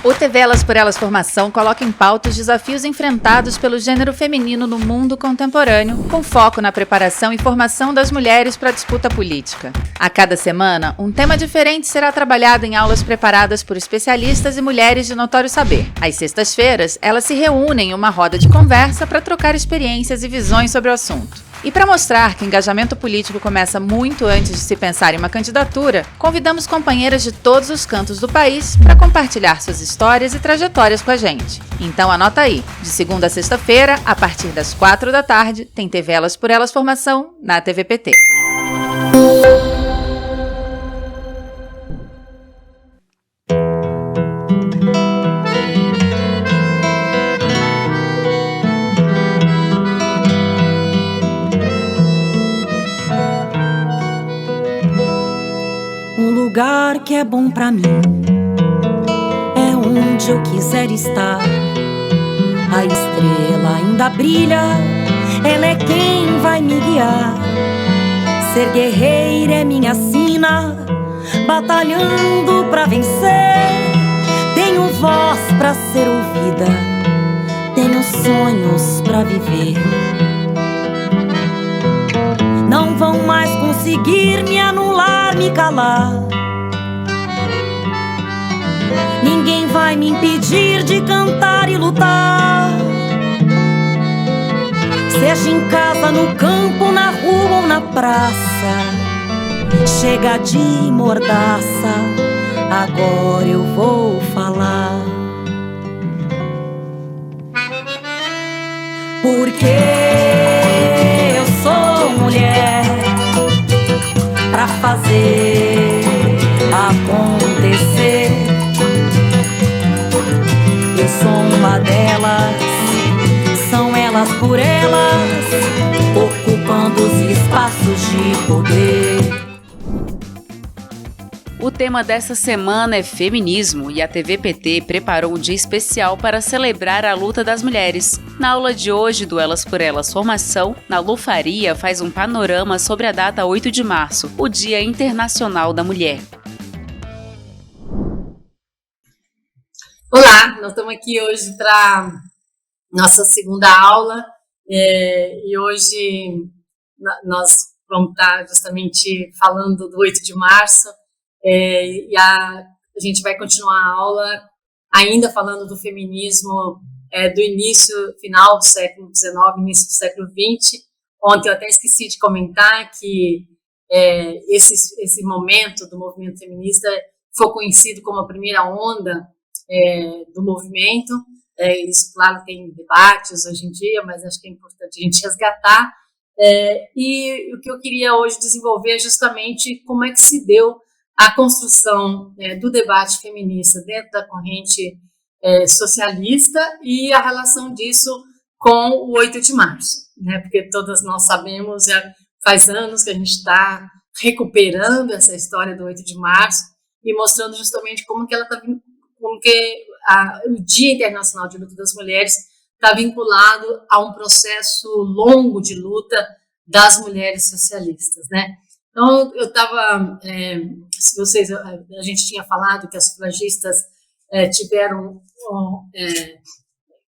O TV Elas por Elas Formação coloca em pauta os desafios enfrentados pelo gênero feminino no mundo contemporâneo, com foco na preparação e formação das mulheres para a disputa política. A cada semana, um tema diferente será trabalhado em aulas preparadas por especialistas e mulheres de notório saber. Às sextas-feiras, elas se reúnem em uma roda de conversa para trocar experiências e visões sobre o assunto. E para mostrar que o engajamento político começa muito antes de se pensar em uma candidatura, convidamos companheiras de todos os cantos do país para compartilhar suas histórias e trajetórias com a gente. Então anota aí, de segunda a sexta-feira, a partir das 4 da tarde, tem TV Elas por Elas Formação na TVPT. O lugar que é bom pra mim é onde eu quiser estar. A estrela ainda brilha, ela é quem vai me guiar. Ser guerreira é minha sina, batalhando pra vencer. Tenho voz pra ser ouvida, tenho sonhos pra viver. Não vão mais conseguir me anular, me calar. Ninguém vai me impedir de cantar e lutar. Seja em casa, no campo, na rua ou na praça. Chega de mordaça, agora eu vou falar. Porque eu sou mulher pra fazer acontecer. Eu sou uma delas, são elas por elas, ocupando os espaços de poder. O tema dessa semana é feminismo e a TVPT preparou um dia especial para celebrar a luta das mulheres. Na aula de hoje do Elas por Elas Formação, Nalu Faria faz um panorama sobre a data 8 de março, o Dia Internacional da Mulher. Olá, nós estamos aqui hoje para nossa segunda aula e hoje nós vamos estar justamente falando do 8 de março e a gente vai continuar a aula ainda falando do feminismo do início, final do século XIX, início do século XX. Ontem eu até esqueci de comentar que esse momento do movimento feminista foi conhecido como a primeira onda do movimento. Isso, claro, tem debates hoje em dia, mas acho que é importante a gente resgatar. E o que eu queria hoje desenvolver é justamente como é que se deu a construção do debate feminista dentro da corrente socialista e a relação disso com o 8 de março, né? Porque todas nós sabemos, já faz anos que a gente está recuperando essa história do 8 de março e mostrando justamente como que ela está vindo, como que o Dia Internacional de Luta das Mulheres está vinculado a um processo longo de luta das mulheres socialistas, né? Então, eu estava, a gente tinha falado que as sufragistas tiveram,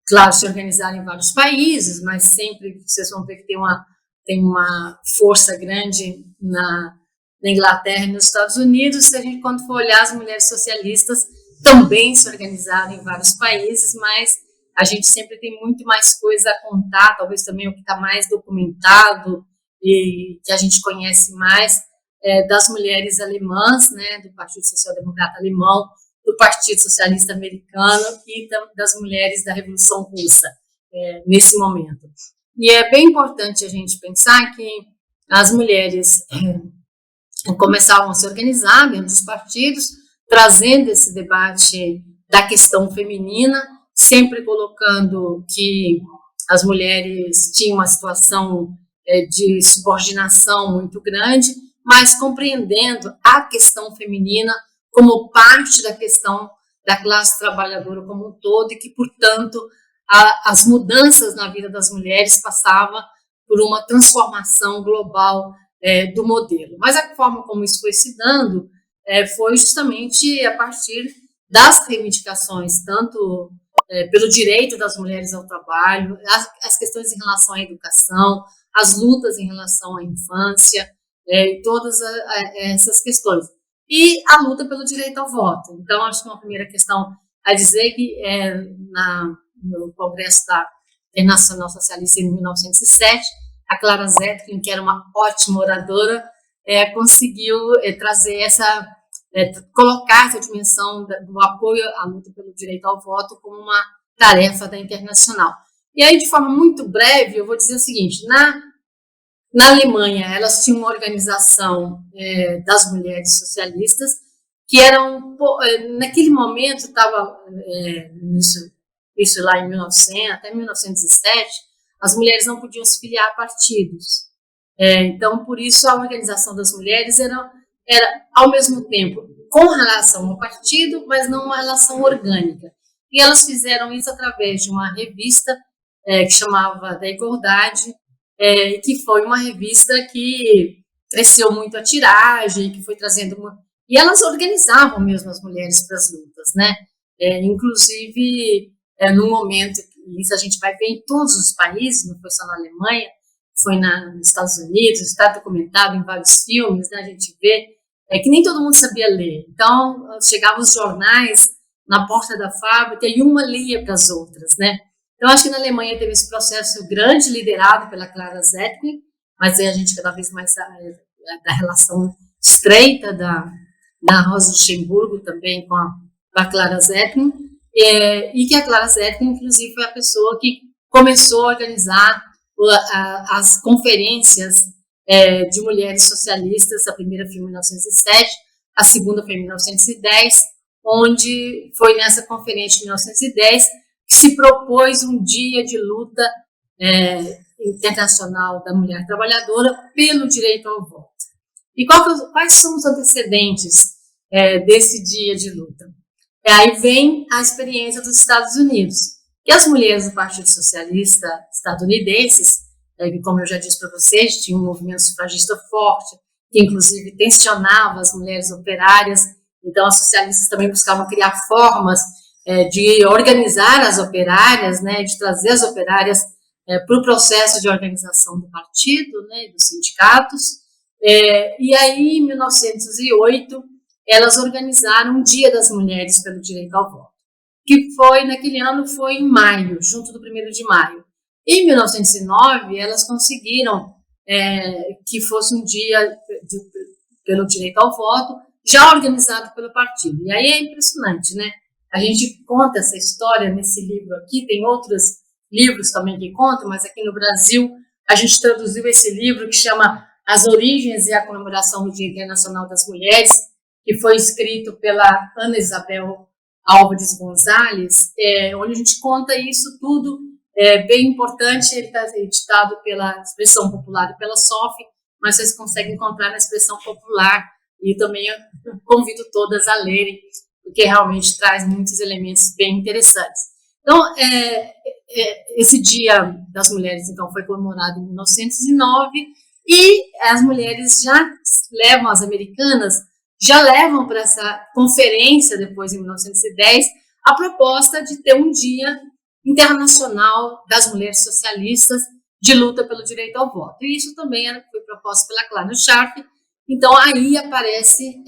claro, se organizaram em vários países, mas sempre vocês vão ver que tem uma força grande na Inglaterra e nos Estados Unidos. Se a gente, quando for olhar, as mulheres socialistas também se organizaram em vários países, mas a gente sempre tem muito mais coisa a contar, talvez também o que está mais documentado e que a gente conhece mais das mulheres alemãs, né, do Partido Social Democrata Alemão, do Partido Socialista Americano e das mulheres da Revolução Russa nesse momento. E é bem importante a gente pensar que as mulheres começavam a se organizar dentro dos partidos, trazendo esse debate da questão feminina, sempre colocando que as mulheres tinham uma situação de subordinação muito grande, mas compreendendo a questão feminina como parte da questão da classe trabalhadora como um todo e que, portanto, as mudanças na vida das mulheres passavam por uma transformação global do modelo. Mas a forma como isso foi se dando foi justamente a partir das reivindicações, tanto pelo direito das mulheres ao trabalho, as questões em relação à educação, as lutas em relação à infância, e todas essas questões. E a luta pelo direito ao voto. Então, acho que uma primeira questão a dizer que no Congresso da Internacional Socialista em 1907, a Clara Zetkin, que era uma ótima oradora, conseguiu trazer colocar essa dimensão do apoio à luta pelo direito ao voto como uma tarefa da Internacional. E aí, de forma muito breve, eu vou dizer o seguinte: na Alemanha, elas tinham uma organização das mulheres socialistas, que eram, naquele momento, estava, isso lá em 1900, até 1907, as mulheres não podiam se filiar a partidos. Então, por isso, a organização das mulheres era ao mesmo tempo, com relação ao partido, mas não uma relação orgânica. E elas fizeram isso através de uma revista que chamava Da Igualdade, que foi uma revista que cresceu muito a tiragem, que foi trazendo E elas organizavam mesmo as mulheres para as lutas, né? Inclusive, no momento, isso a gente vai ver em todos os países, não foi só na Alemanha, foi nos Estados Unidos, está documentado em vários filmes, né? A gente vê que nem todo mundo sabia ler. Então, chegavam os jornais na porta da fábrica e uma lia para as outras, né? Então, acho que na Alemanha teve esse processo grande, liderado pela Clara Zetkin, mas aí a gente cada vez mais da relação estreita da Rosa Luxemburgo também com a Clara Zetkin, e que a Clara Zetkin, inclusive, foi a pessoa que começou a organizar as conferências de mulheres socialistas. A primeira foi em 1907, a segunda foi em 1910, onde foi nessa conferência de 1910 que se propôs um dia de luta internacional da mulher trabalhadora pelo direito ao voto. E quais são os antecedentes desse dia de luta? Aí vem a experiência dos Estados Unidos, que as mulheres do Partido Socialista estadunidenses, que, como eu já disse para vocês, tinha um movimento sufragista forte, que inclusive tensionava as mulheres operárias. Então, as socialistas também buscavam criar formas de organizar as operárias, né, de trazer as operárias para o processo de organização do partido, né, dos sindicatos. E aí, em 1908, elas organizaram um Dia das Mulheres pelo Direito ao Voto, que foi, naquele ano, foi em maio, junto do 1º de maio. Em 1909, elas conseguiram que fosse um dia pelo direito ao voto, já organizado pelo partido. E aí é impressionante, né? A gente conta essa história nesse livro aqui, tem outros livros também que contam, mas aqui no Brasil a gente traduziu esse livro que chama As Origens e a Comemoração do Dia Internacional das Mulheres, que foi escrito pela Ana Isabel Álvares Gonzalez, onde a gente conta isso tudo. Bem importante. Ele está editado pela Expressão Popular e pela SOF, mas vocês conseguem encontrar na Expressão Popular, e também eu convido todas a lerem, porque realmente traz muitos elementos bem interessantes. Então, esse Dia das Mulheres, então, foi comemorado em 1909, e as mulheres já levam, as americanas, já levam para essa conferência, depois, em 1910, a proposta de ter um Dia Internacional das Mulheres Socialistas de luta pelo direito ao voto. E isso também foi proposto pela Clara Scharf. Então, aí aparece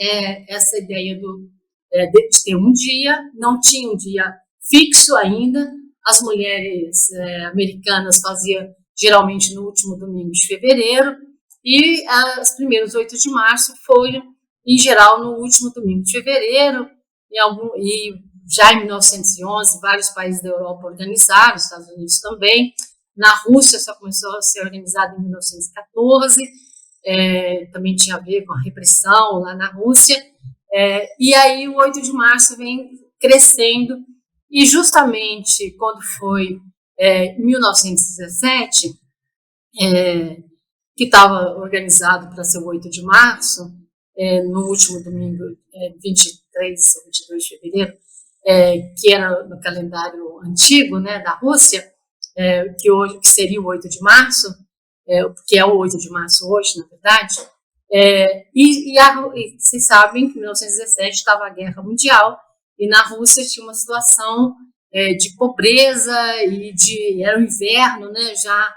essa ideia de ter um dia. Não tinha um dia fixo ainda. As mulheres americanas faziam geralmente no último domingo de fevereiro, e os primeiros 8 de março foram, em geral, no último domingo de fevereiro, e já em 1911, vários países da Europa organizaram, os Estados Unidos também. Na Rússia só começou a ser organizado em 1914, também tinha a ver com a repressão lá na Rússia. E aí o 8 de março vem crescendo, e justamente quando foi 1917, que estava organizado para ser o 8 de março, no último domingo, 23 ou 22 de fevereiro, que era no calendário antigo, né, da Rússia, que seria o 8 de março, que é o 8 de março hoje, na verdade. E vocês sabem que em 1917 estava a Guerra Mundial, e na Rússia tinha uma situação de pobreza era o inverno, né, já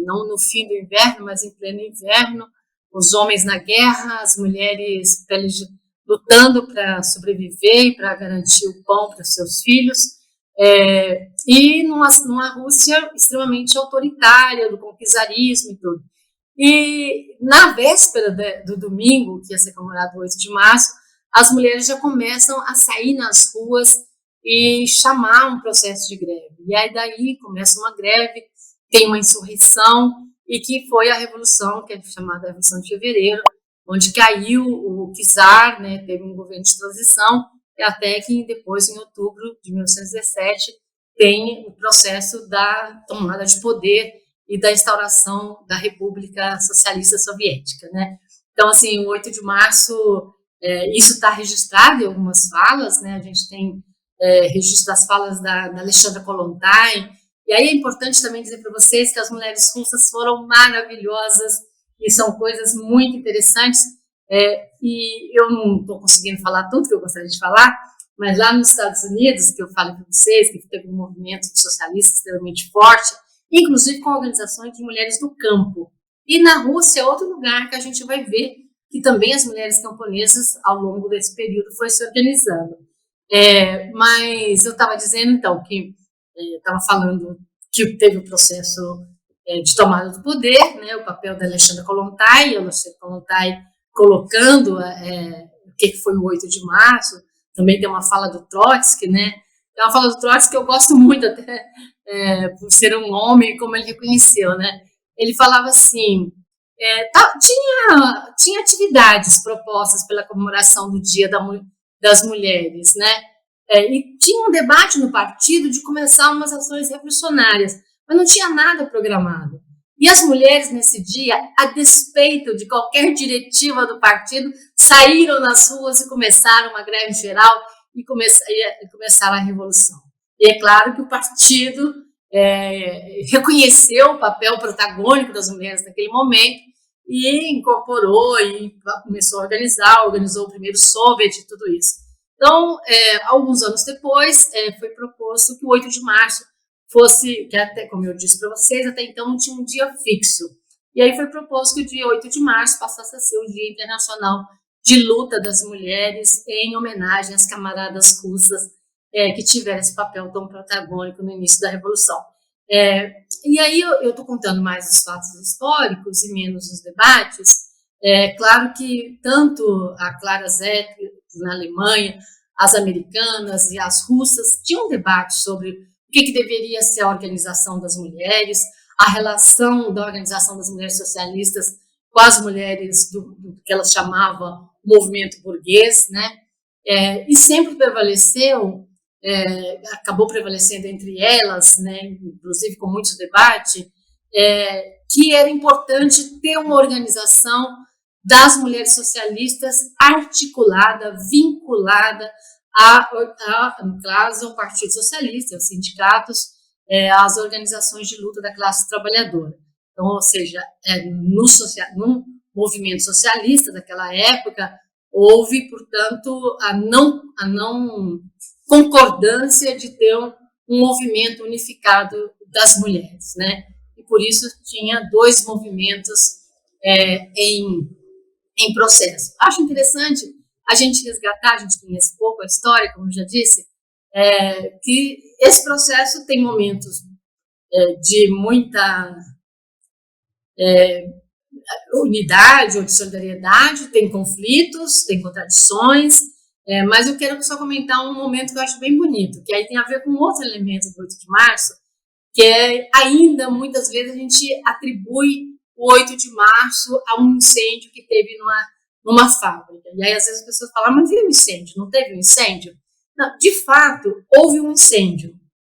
não no fim do inverno, mas em pleno inverno, os homens na guerra, as mulheres lutando para sobreviver e para garantir o pão para seus filhos, e numa Rússia extremamente autoritária, do conquistarismo e tudo. E na véspera do domingo, que ia ser comemorado o 8 de março, as mulheres já começam a sair nas ruas e chamar um processo de greve. E aí daí começa uma greve, tem uma insurreição, e que foi a revolução, que é chamada Revolução de Fevereiro, onde caiu o czar, né, teve um governo de transição, e até que depois, em outubro de 1917, tem o processo da tomada de poder e da instauração da República Socialista Soviética, né? Então, assim, o 8 de março, isso está registrado em algumas falas, né? A gente tem registro das falas da Alexandra Kollontai, e aí é importante também dizer para vocês que as mulheres russas foram maravilhosas, e são coisas muito interessantes, e eu não estou conseguindo falar tudo que eu gostaria de falar, mas lá nos Estados Unidos, que eu falo para vocês, que teve um movimento socialista extremamente forte, inclusive com organizações de mulheres do campo. E na Rússia é outro lugar que a gente vai ver que também as mulheres camponesas, ao longo desse período, foi se organizando. Mas eu estava dizendo, então, que estava falando que teve o processo de tomada do poder, né, o papel da Alexandra Kollontai, a Alexandra Kollontai colocando o que foi o 8 de março, também tem uma fala do Trotsky, né, tem uma fala do Trotsky que eu gosto muito, até por ser um homem, como ele reconheceu, né, ele falava assim, tinha atividades propostas pela comemoração do Dia das Mulheres, né, e tinha um debate no partido de começar umas ações revolucionárias, mas não tinha nada programado. E as mulheres, nesse dia, a despeito de qualquer diretiva do partido, saíram nas ruas e começaram uma greve geral e começaram a revolução. E é claro que o partido reconheceu o papel protagônico das mulheres naquele momento e incorporou e começou a organizou o primeiro Soviet e tudo isso. Então, alguns anos depois, foi proposto que o 8 de março fosse, que até, como eu disse para vocês, até então não tinha um dia fixo. E aí foi proposto que o dia 8 de março passasse a ser o Dia Internacional de Luta das Mulheres, em homenagem às camaradas russas que tiveram esse papel tão protagônico no início da Revolução. E aí eu estou contando mais os fatos históricos e menos os debates. Claro que tanto a Clara Zetkin na Alemanha, as americanas e as russas tinham um debate sobre o que deveria ser a organização das mulheres, a relação da organização das mulheres socialistas com as mulheres do que elas chamavam movimento burguês, né? E sempre prevaleceu, acabou prevalecendo entre elas, né, inclusive com muito debate, que era importante ter uma organização das mulheres socialistas articulada, vinculada no caso, ao Partido Socialista, aos sindicatos, às organizações de luta da classe trabalhadora. Então, ou seja, no movimento socialista daquela época, houve, portanto, a não concordância de ter um movimento unificado das mulheres, né? E por isso tinha dois movimentos em processo. Acho interessante a gente resgatar, a gente conhece pouco a história, como eu já disse, que esse processo tem momentos de muita unidade ou de solidariedade, tem conflitos, tem contradições, mas eu quero só comentar um momento que eu acho bem bonito, que aí tem a ver com outro elemento do 8 de março, que ainda, muitas vezes, a gente atribui o 8 de março a um incêndio que teve numa fábrica. E aí, às vezes, as pessoas falam, mas e o incêndio? Não teve um incêndio? Não, de fato, houve um incêndio,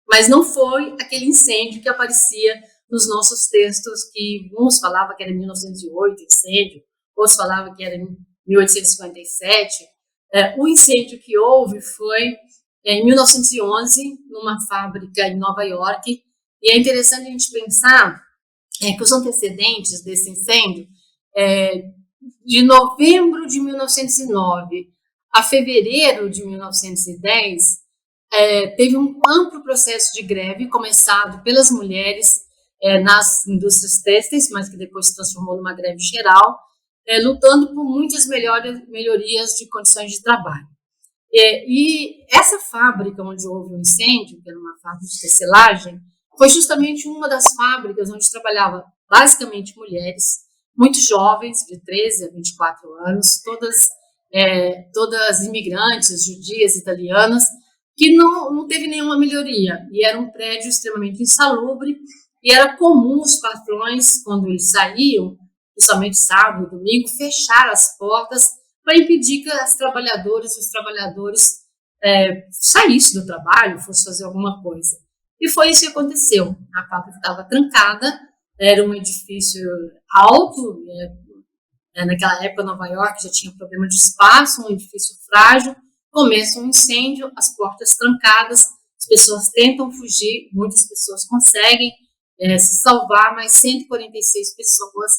mas não foi aquele incêndio que aparecia nos nossos textos, que uns falavam que era em 1908 incêndio, outros falavam que era em 1857. O incêndio que houve foi em 1911, numa fábrica em Nova York, e é interessante a gente pensar que os antecedentes desse incêndio, de novembro de 1909 a fevereiro de 1910, teve um amplo processo de greve começado pelas mulheres nas indústrias têxteis, mas que depois se transformou numa greve geral, lutando por muitas melhorias de condições de trabalho. E essa fábrica onde houve o incêndio, que era uma fábrica de tecelagem, foi justamente uma das fábricas onde trabalhava basicamente mulheres, muito jovens, de 13 a 24 anos, todas imigrantes, judias, italianas, que não teve nenhuma melhoria. E era um prédio extremamente insalubre, e era comum os patrões, quando eles saíam, principalmente sábado, domingo, fechar as portas para impedir que as trabalhadoras e os trabalhadores saíssem do trabalho, fossem fazer alguma coisa. E foi isso que aconteceu. A fábrica estava trancada, era um edifício alto, naquela época Nova York já tinha problema de espaço, um edifício frágil, começa um incêndio, as portas trancadas, as pessoas tentam fugir, muitas pessoas conseguem se salvar, mas 146 pessoas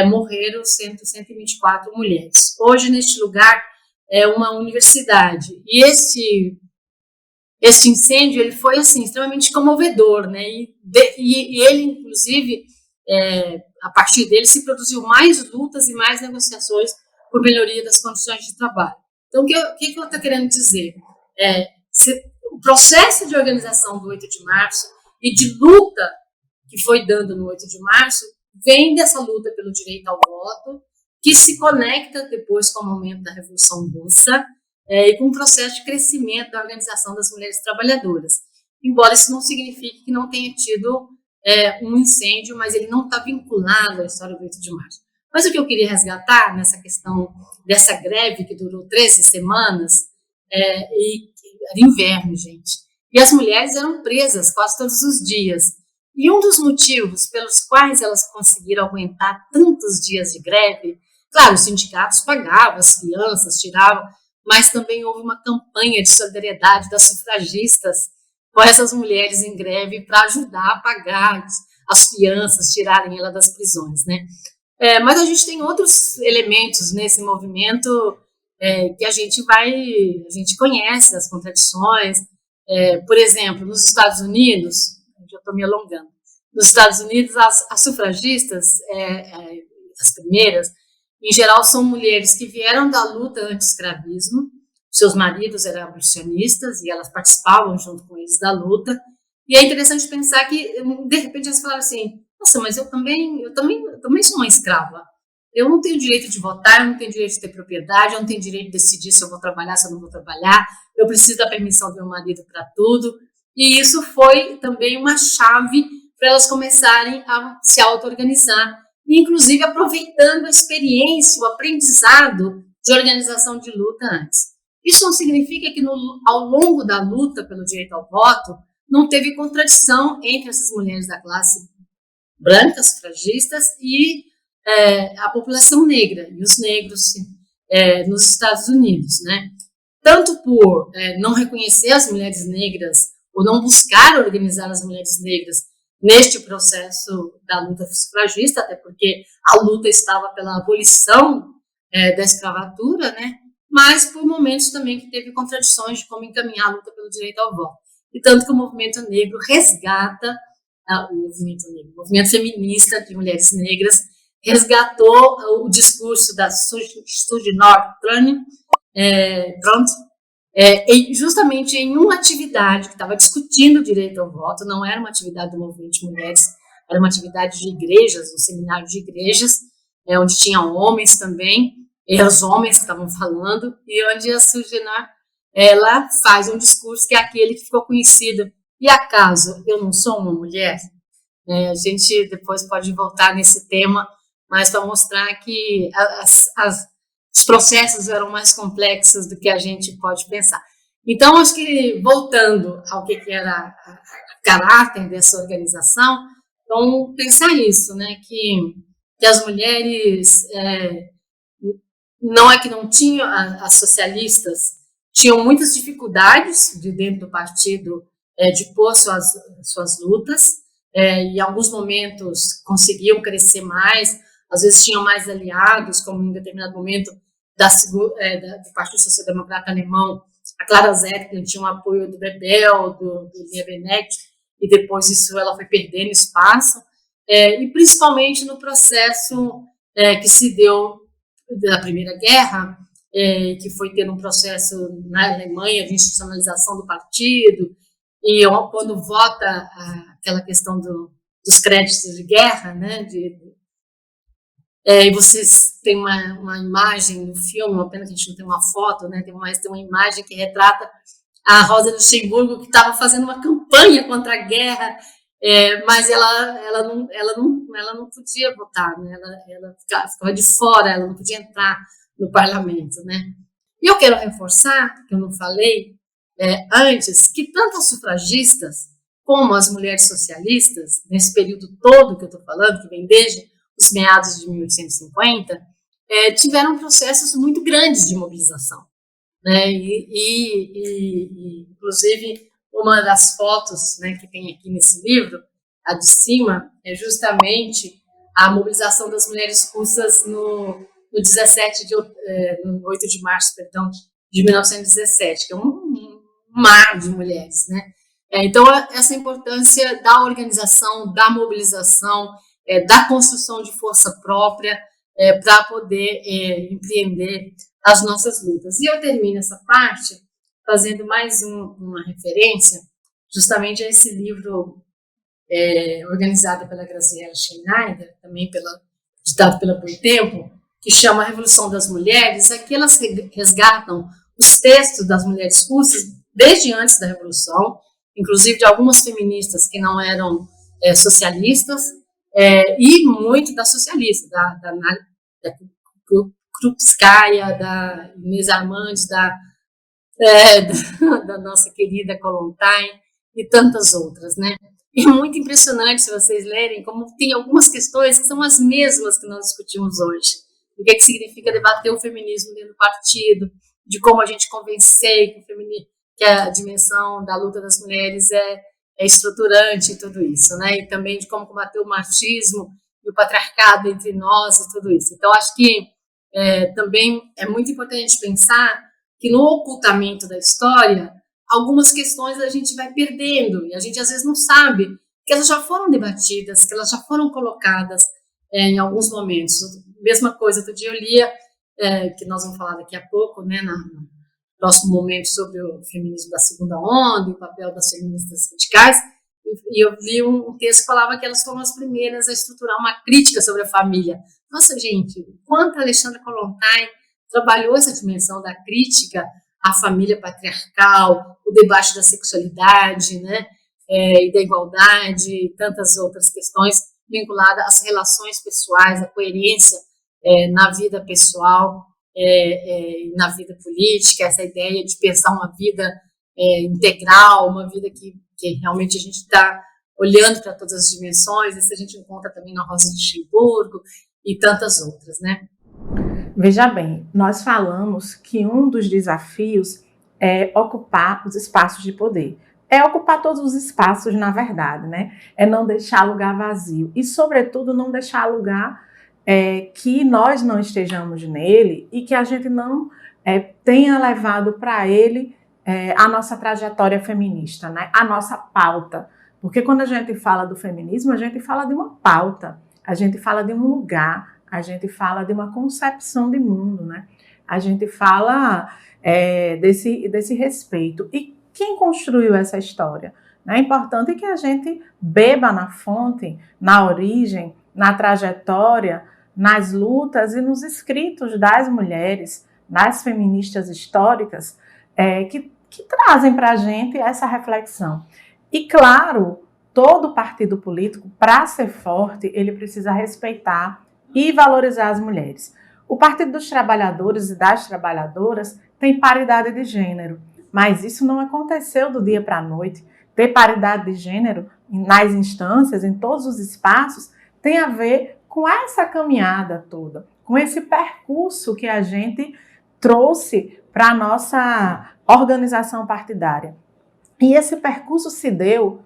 morreram, 124 mulheres. Hoje, neste lugar, é uma universidade. E esse incêndio ele foi assim, extremamente comovedor, né? E ele, inclusive, a partir dele, se produziu mais lutas e mais negociações por melhoria das condições de trabalho. Então, o que eu estou querendo dizer? O processo de organização do 8 de março e de luta que foi dando no 8 de março vem dessa luta pelo direito ao voto, que se conecta depois com o momento da Revolução Russa e com o processo de crescimento da organização das mulheres trabalhadoras. Embora isso não signifique que não tenha tido um incêndio, mas ele não está vinculado à história do 8 de março. Mas o que eu queria resgatar nessa questão dessa greve que durou 13 semanas, era inverno, gente, e as mulheres eram presas quase todos os dias. E um dos motivos pelos quais elas conseguiram aguentar tantos dias de greve, claro, os sindicatos pagavam, as fianças tiravam, mas também houve uma campanha de solidariedade das sufragistas com essas mulheres em greve para ajudar a pagar as fianças, tirarem ela das prisões, né? Mas a gente tem outros elementos nesse movimento que a gente conhece as contradições. Por exemplo, nos Estados Unidos, já estou me alongando, nos Estados Unidos as sufragistas, as primeiras, em geral são mulheres que vieram da luta anti-escravismo, seus maridos eram abolicionistas e elas participavam junto com eles da luta, e é interessante pensar que, de repente, elas falaram assim, nossa, mas eu também sou uma escrava, eu não tenho direito de votar, eu não tenho direito de ter propriedade, eu não tenho direito de decidir se eu vou trabalhar, se eu não vou trabalhar, eu preciso da permissão do meu marido para tudo, e isso foi também uma chave para elas começarem a se auto-organizar, inclusive aproveitando a experiência, o aprendizado de organização de luta antes. Isso não significa que ao longo da luta pelo direito ao voto não teve contradição entre essas mulheres da classe branca, sufragistas, e a população negra, e os negros nos Estados Unidos, né? Tanto por não reconhecer as mulheres negras ou não buscar organizar as mulheres negras neste processo da luta sufragista, até porque a luta estava pela abolição da escravatura, né? Mas por momentos também que teve contradições de como encaminhar a luta pelo direito ao voto. E tanto que o movimento negro resgata, o movimento feminista de mulheres negras, resgatou o discurso da Susan Norton, justamente em uma atividade que estava discutindo o direito ao voto, não era uma atividade do movimento de mulheres, era uma atividade de igrejas, um seminário de igrejas, onde tinham homens também, e os homens que estavam falando, e onde a Susan, ela faz um discurso que é aquele que ficou conhecido, e acaso eu não sou uma mulher? A gente depois pode voltar nesse tema, mas para mostrar que os processos eram mais complexos do que a gente pode pensar. Então, acho que, voltando ao que era o caráter dessa organização, então, pensar isso, né, que as mulheres, não é que não tinham, as socialistas tinham muitas dificuldades de dentro do partido de pôr suas lutas, em alguns momentos conseguiam crescer mais, às vezes tinham mais aliados, como em determinado momento do Partido Social Democrata Alemão, a Clara Zetkin tinha um apoio do Bebel, do Liebknecht, e depois ela foi perdendo espaço, e principalmente no processo que se deu da Primeira Guerra, que foi tendo um processo na Alemanha de institucionalização do partido, e quando vota aquela questão dos créditos de guerra, né, e vocês têm uma imagem no filme, uma pena que a gente não tem uma foto, né, tem uma imagem que retrata a Rosa Luxemburgo, que estava fazendo uma campanha contra a guerra, mas ela não podia votar, né, ela ficava de fora, ela não podia entrar no parlamento, né. E eu quero reforçar, que eu não falei antes, que tanto as sufragistas como as mulheres socialistas, nesse período todo que eu estou falando, que vem desde os meados de 1850, tiveram processos muito grandes de mobilização, né? Inclusive, uma das fotos, né, que tem aqui nesse livro, a de cima, é justamente a mobilização das mulheres russas no 8 de março, perdão, de 1917, que é um mar de mulheres, né? Então, essa importância da organização, da mobilização, da construção de força própria para poder empreender as nossas lutas. E eu termino essa parte fazendo mais uma referência justamente a esse livro organizado pela Graziella Schneider, também ditado pela Boitempo, que chama A Revolução das Mulheres. Aqui elas resgatam os textos das mulheres russas desde antes da Revolução, inclusive de algumas feministas que não eram socialistas, e muito da socialista, da Krupskaya, da Inês Armandes, da nossa querida Kollontai e tantas outras, né? E é muito impressionante, se vocês lerem, como tem algumas questões que são as mesmas que nós discutimos hoje. O que significa debater o feminismo dentro do partido, de como a gente convencer que a dimensão da luta das mulheres é estruturante e tudo isso, né? E também de como combater o machismo e o patriarcado entre nós e tudo isso. Então, acho que também é muito importante pensar que no ocultamento da história, algumas questões a gente vai perdendo, e a gente às vezes não sabe que elas já foram debatidas, que elas já foram colocadas em alguns momentos. Mesma coisa, outro dia eu lia, que nós vamos falar daqui a pouco, né, no próximo momento, sobre o feminismo da segunda onda, o papel das feministas radicais, e eu li um texto que falava que elas foram as primeiras a estruturar uma crítica sobre a família. Nossa, gente, quanto a Alexandra Kollontai trabalhou essa dimensão da crítica à família patriarcal, o debate da sexualidade, né, e da igualdade, e tantas outras questões vinculadas às relações pessoais, à coerência na vida pessoal, na vida política, essa ideia de pensar uma vida integral, uma vida que realmente a gente está olhando para todas as dimensões. Isso a gente encontra também na Rosa Luxemburgo e tantas outras, né? Veja bem, nós falamos que um dos desafios é ocupar os espaços de poder. É ocupar todos os espaços, na verdade, né? É não deixar lugar vazio e, sobretudo, não deixar lugar que nós não estejamos nele e que a gente não tenha levado para ele a nossa trajetória feminista, né? A nossa pauta. Porque quando a gente fala do feminismo, a gente fala de uma pauta, a gente fala de um lugar, a gente fala de uma concepção de mundo, né? A gente fala desse respeito. E quem construiu essa história? É importante que a gente beba na fonte, na origem, na trajetória, nas lutas e nos escritos das mulheres, das feministas históricas, que trazem para a gente essa reflexão. E, claro, todo partido político, para ser forte, ele precisa respeitar e valorizar as mulheres. O Partido dos Trabalhadores e das Trabalhadoras tem paridade de gênero, mas isso não aconteceu do dia para a noite. Ter paridade de gênero nas instâncias, em todos os espaços, tem a ver com essa caminhada toda, com esse percurso que a gente trouxe para a nossa organização partidária. E esse percurso se deu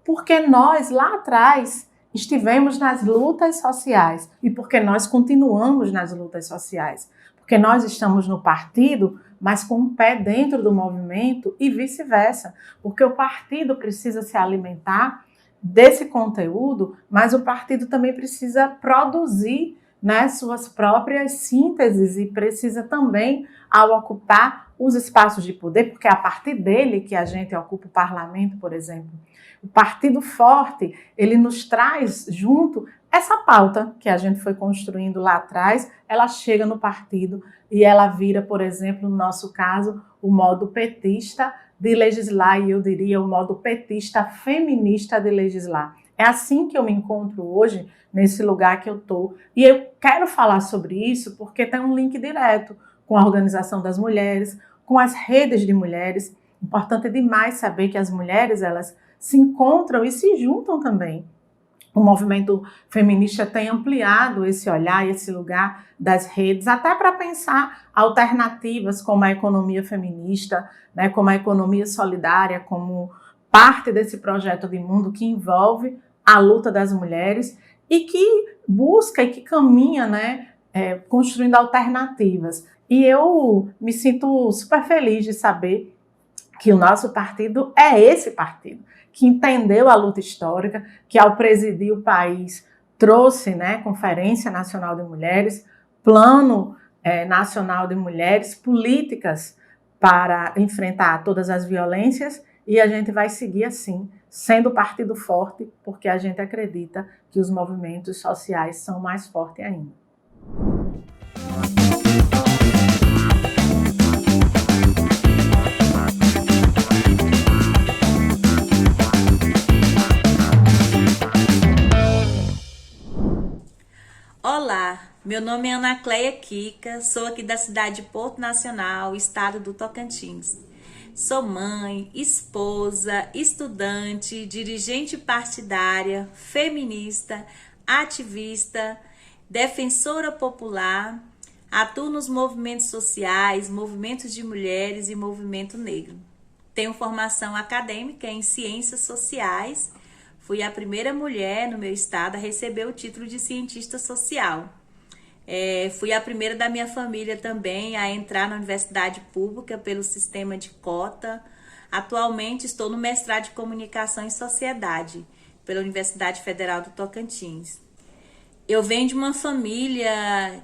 porque nós, lá atrás, estivemos nas lutas sociais e porque nós continuamos nas lutas sociais. porque nós estamos no partido, mas com um pé dentro do movimento e vice-versa, porque o partido precisa se alimentar desse conteúdo, mas o partido também precisa produzir, né, suas próprias sínteses e precisa também, ao ocupar os espaços de poder, porque é a partir dele que a gente ocupa o parlamento, por exemplo. O partido forte, ele nos traz junto essa pauta que a gente foi construindo lá atrás, ela chega no partido e ela vira, por exemplo, no nosso caso, o modo petista de legislar, e eu diria o modo petista feminista de legislar. É assim que eu me encontro hoje, nesse lugar que eu estou. E eu quero falar sobre isso porque tem um link direto com a Organização das Mulheres, com as redes de mulheres. Importante demais saber que as mulheres, elas se encontram e se juntam também. O movimento feminista tem ampliado esse olhar, esse lugar das redes, até para pensar alternativas como a economia feminista, né, como a economia solidária, como parte desse projeto de mundo que envolve a luta das mulheres e que busca e que caminha, né, construindo alternativas. E eu me sinto super feliz de saber que o nosso partido é esse partido, que entendeu a luta histórica, que ao presidir o país trouxe, né, Conferência Nacional de Mulheres, Plano Nacional de Mulheres, políticas para enfrentar todas as violências, e a gente vai seguir assim, sendo partido forte, porque a gente acredita que os movimentos sociais são mais fortes ainda. Olá, meu nome é Ana Cleia Kika, sou aqui da cidade de Porto Nacional, estado do Tocantins. Sou mãe, esposa, estudante, dirigente partidária, feminista, ativista, defensora popular, atuo nos movimentos sociais, movimentos de mulheres e movimento negro. Tenho formação acadêmica em ciências sociais. Fui a primeira mulher no meu estado a receber o título de cientista social. Fui a primeira da minha família também a entrar na universidade pública pelo sistema de cota. Atualmente estou no mestrado de comunicação e sociedade pela Universidade Federal do Tocantins. Eu venho de uma família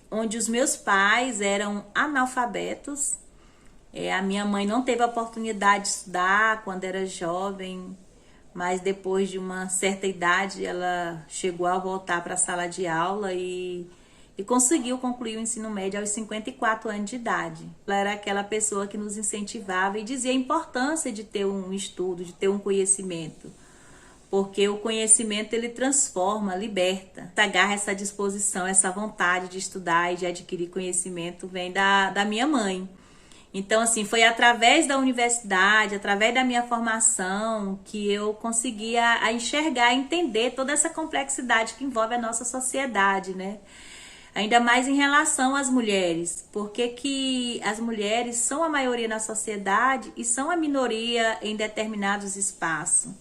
onde os meus pais eram analfabetos. A minha mãe não teve a oportunidade de estudar quando era jovem, mas depois de uma certa idade ela chegou a voltar para a sala de aula e conseguiu concluir o ensino médio aos 54 anos de idade. Ela era aquela pessoa que nos incentivava e dizia a importância de ter um estudo, de ter um conhecimento, porque o conhecimento ele transforma, liberta. Essa garra, essa disposição, essa vontade de estudar e de adquirir conhecimento vem da minha mãe. Então, assim, foi através da universidade, através da minha formação, que eu conseguia enxergar, entender toda essa complexidade que envolve a nossa sociedade, né? Ainda mais em relação às mulheres. Porque que as mulheres são a maioria na sociedade e são a minoria em determinados espaços.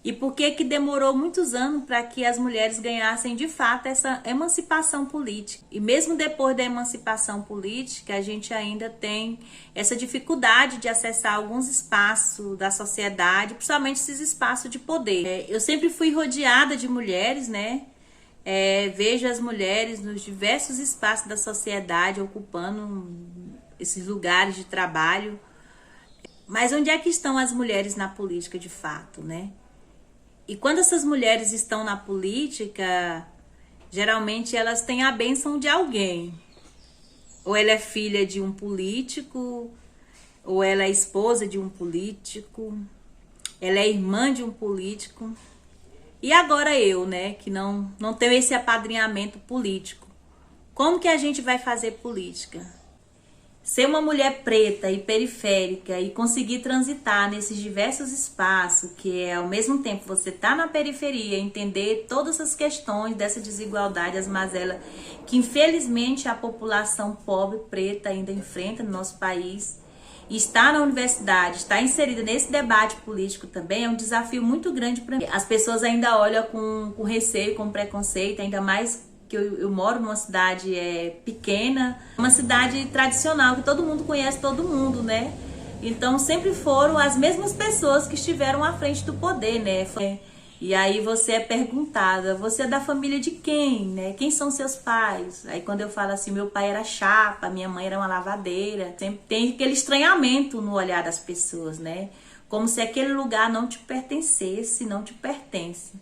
E por que demorou muitos anos para que as mulheres ganhassem de fato essa emancipação política. E mesmo depois da emancipação política, a gente ainda tem essa dificuldade de acessar alguns espaços da sociedade, principalmente esses espaços de poder. Eu sempre fui rodeada de mulheres, né? Vejo as mulheres nos diversos espaços da sociedade ocupando esses lugares de trabalho. Mas onde é que estão as mulheres na política de fato, né? E quando essas mulheres estão na política, geralmente elas têm a bênção de alguém. Ou ela é filha de um político, ou ela é esposa de um político, ela é irmã de um político. E agora eu, né, que não tenho esse apadrinhamento político. Como que a gente vai fazer política? Ser uma mulher preta e periférica e conseguir transitar nesses diversos espaços, que é ao mesmo tempo você tá na periferia, entender todas as questões dessa desigualdade, as mazelas que infelizmente a população pobre preta ainda enfrenta no nosso país, e estar na universidade, estar inserida nesse debate político também é um desafio muito grande para mim. As pessoas ainda olham com receio, com preconceito, ainda mais que eu moro numa cidade pequena, uma cidade tradicional, que todo mundo conhece todo mundo, né? Então sempre foram as mesmas pessoas que estiveram à frente do poder, né? E aí você é perguntada, você é da família de quem, né? Quem são seus pais? Aí quando eu falo assim, meu pai era chapa, minha mãe era uma lavadeira, sempre tem aquele estranhamento no olhar das pessoas, né? Como se aquele lugar não te pertencesse, não te pertence.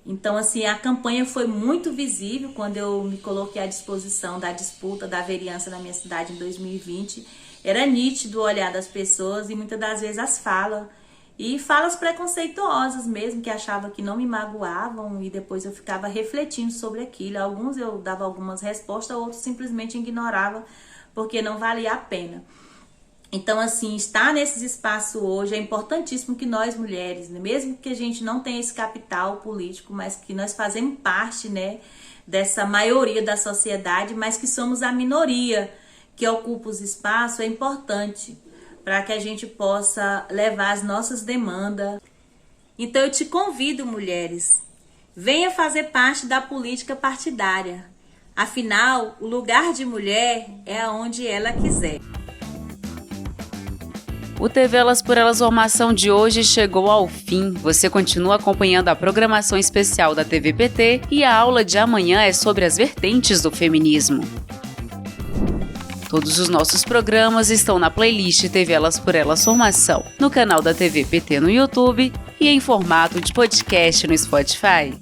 Então, assim, a campanha foi muito visível quando eu me coloquei à disposição da disputa da vereança na minha cidade em 2020. Era nítido o olhar das pessoas e muitas das vezes as falas. E falas preconceituosas mesmo, que achavam que não me magoavam e depois eu ficava refletindo sobre aquilo. Alguns eu dava algumas respostas, outros simplesmente ignorava porque não valia a pena. Então, assim, estar nesses espaços hoje é importantíssimo que nós mulheres, né, mesmo que a gente não tenha esse capital político, mas que nós fazemos parte, né, dessa maioria da sociedade, mas que somos a minoria que ocupa os espaços, é importante para que a gente possa levar as nossas demandas. Então eu te convido, mulheres, venha fazer parte da política partidária. Afinal, o lugar de mulher é aonde ela quiser. O TV Elas por Elas Formação de hoje chegou ao fim. Você continua acompanhando a programação especial da TVPT e a aula de amanhã é sobre as vertentes do feminismo. Todos os nossos programas estão na playlist TV Elas por Elas Formação, no canal da TVPT no YouTube e em formato de podcast no Spotify.